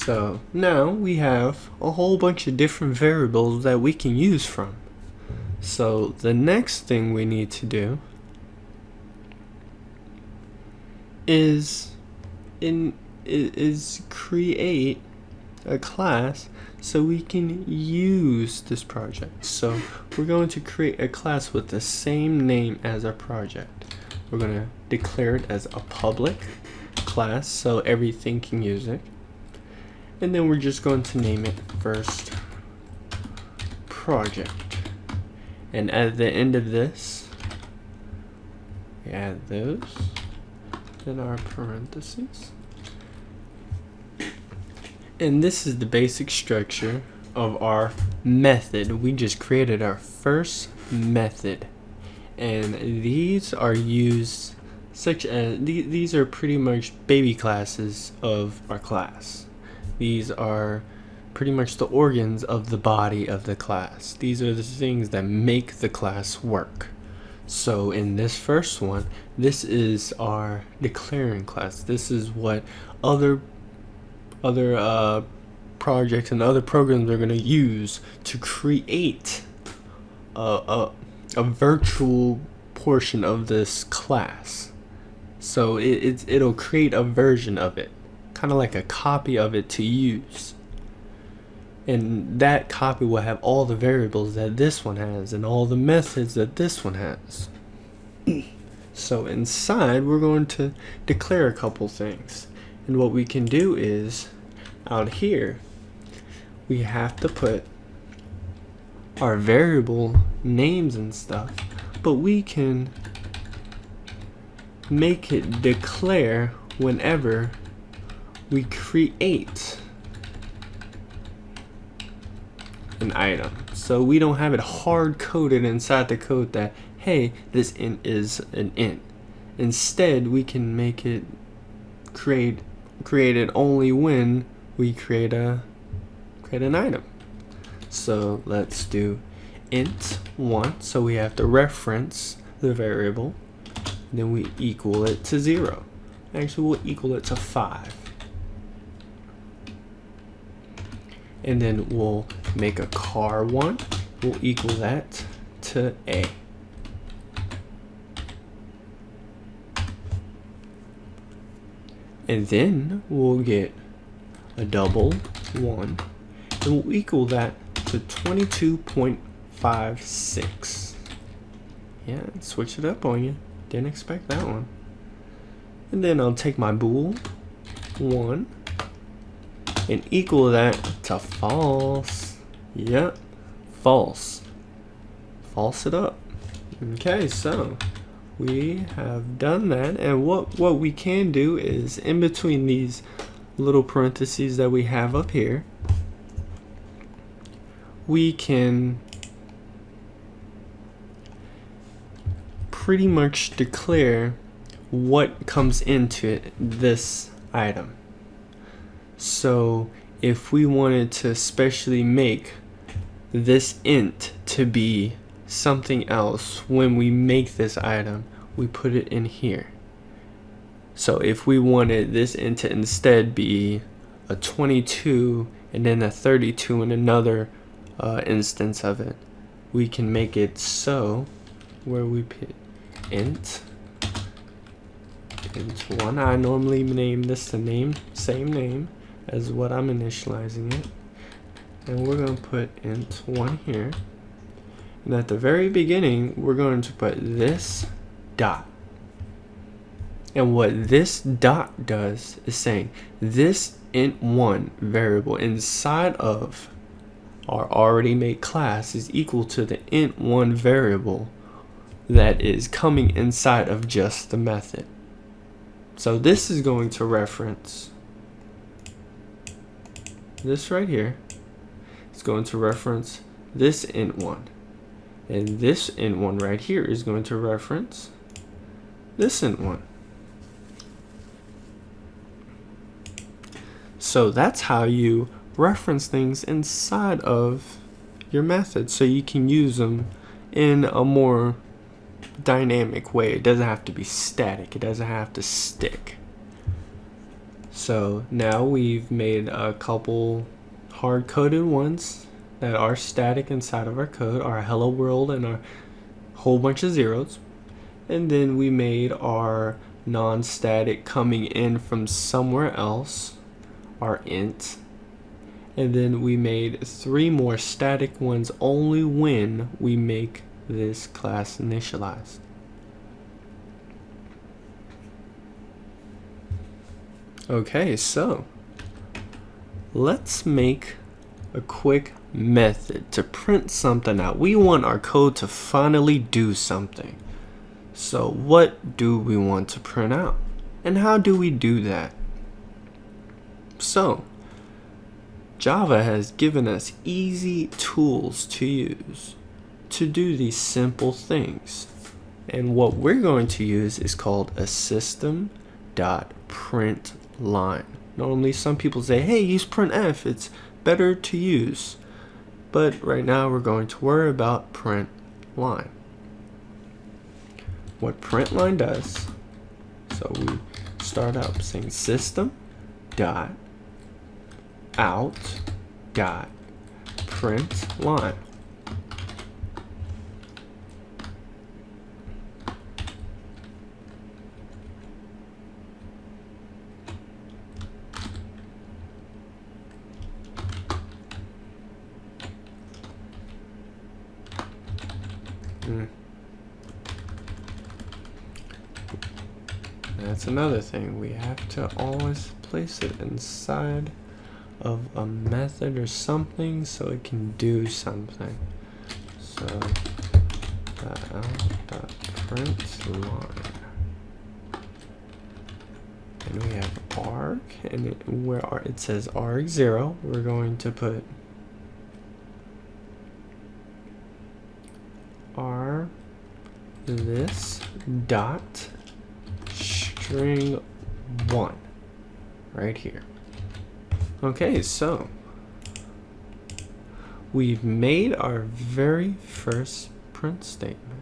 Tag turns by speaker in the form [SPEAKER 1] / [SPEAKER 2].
[SPEAKER 1] So now we have a whole bunch of different variables that we can use from. So the next thing we need to do is create a class so we can use this project. So we're going to create a class with the same name as our project. We're going to declare it as a public class so everything can use it. And then we're just going to name it first project. And at the end of this, we add those in our parentheses. And this is the basic structure of our method. We just created our first method. And these are used such as, these are pretty much baby classes of our class. These are pretty much the organs of the body of the class. These are the things that make the class work. So in this first one, this is our declaring class. This is what other projects and other programs are going to use to create a virtual portion of this class. So it'll create a version of it, kind of like a copy of it to use. And that copy will have all the variables that this one has and all the methods that this one has. So inside, we're going to declare a couple things. And what we can do is, out here, we have to put our variable names and stuff, but we can make it declare whenever we create an item. So we don't have it hard coded inside the code that, hey, this int is an int. Instead, we can make it create it only when we create an item. So let's do int 1. So we have to reference the variable. Then we equal it to 0. Actually, we'll equal it to 5. And then we'll make a car1. We'll equal that to a. And then we'll get a double 1. And we'll equal that to 22.56. Yeah, switch it up on you. Didn't expect that one. And then I'll take my bool 1 and equal that to false. Yep, false. False it up. Okay, so we have done that, and what we can do is, in between these little parentheses that we have up here, we can pretty much declare what comes into this item. So if we wanted to specially make this int to be something else when we make this item, we put it in here. So if we wanted this int to instead be a 22 and then a 32 in another instance of it, we can make it so where we put int 1. I normally name this the same name as what I'm initializing it, and we're going to put int 1 here, and at the very beginning we're going to put this dot. And what this dot does is saying this int1 variable inside of our already made class is equal to the int1 variable that is coming inside of just the method. So this is going to reference this right here. It's going to reference this int1, and this int1 right here is going to reference this int1. So that's how you reference things inside of your method, so you can use them in a more dynamic way. It doesn't have to be static. It doesn't have to stick. So now we've made a couple hard-coded ones that are static inside of our code, our hello world and our whole bunch of zeros. And then we made our non-static coming in from somewhere else, our int. And then we made 3 more static ones only when we make this class initialized. Okay, so let's make a quick method to print something out. We want our code to finally do something. So what do we want to print out? And how do we do that? So Java has given us easy tools to use to do these simple things. And what we're going to use is called a system.println. Normally some people say, hey, use printf, it's better to use. But right now we're going to worry about println. What println does, so we start out saying system dot out dot println. That's another thing. We have to always place it inside of a method or something so it can do something. So out.println. And we have arg, and it says arg0. We're going to put this dot string 1 right here. Okay, so we've made our very first print statement.